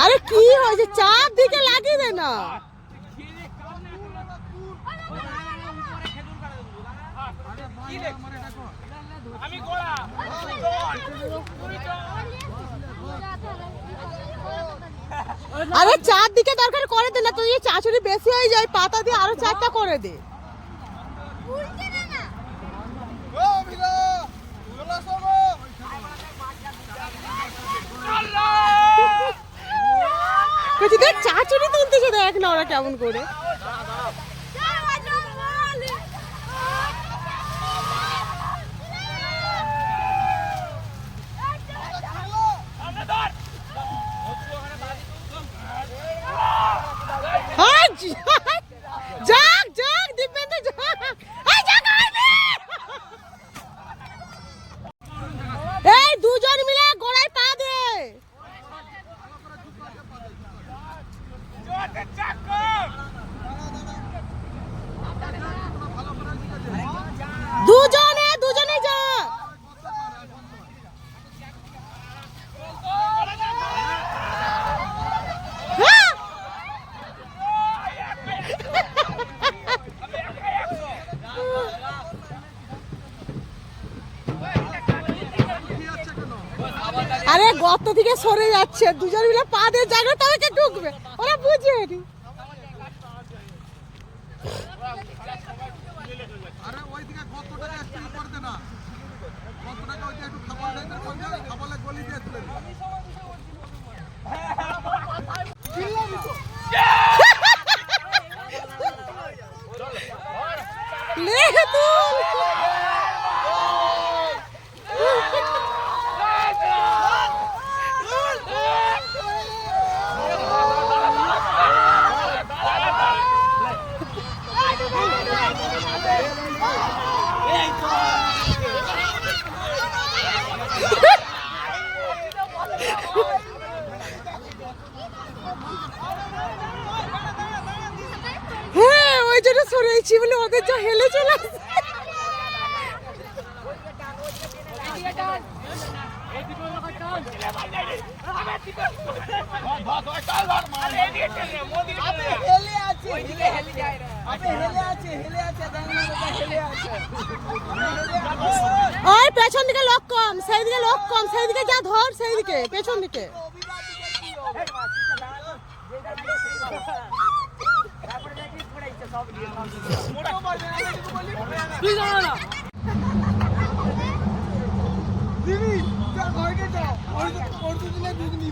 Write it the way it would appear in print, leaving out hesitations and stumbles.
আরে কি হয়েছে চাপ দিকে লাগিয়ে দে না। আরে চারদিকে দরকার করে দে না, তুই চাচুরি বেশি হয়ে যায় পাতা দিয়ে আরো চারটা করে দে। চাচুরি তুলতেছে দেখ না ওরা কেমন করে। এই দুজন মিলে গোড়ায় পা দে। দুজনে যা। আরে গর্ত থেকে সরে যাচ্ছে, দুজন মিলে পা দিয়ে জায়গা তবে কে ঢুকবে, ওরা বুঝে নি। আরে ওইদিকে গর্তটাকে একটু ই করে দে না, গর্তটাকে ওইদিকে একটু খাবার দেয় না, খাবারে গলি দিয়ে তুলে দে। হ্যাঁ ওই জন্য সরেছি বলে ওদের যা হেলে চলে আসছে। ওই পেছন দিকে লোক কম, সেই দিকে লোক কম, সেই দিকে যা ধর, সেই দিকে পেছন দিকে। দিদি যা ঘরে যাও, ওই তো দিলে দিদি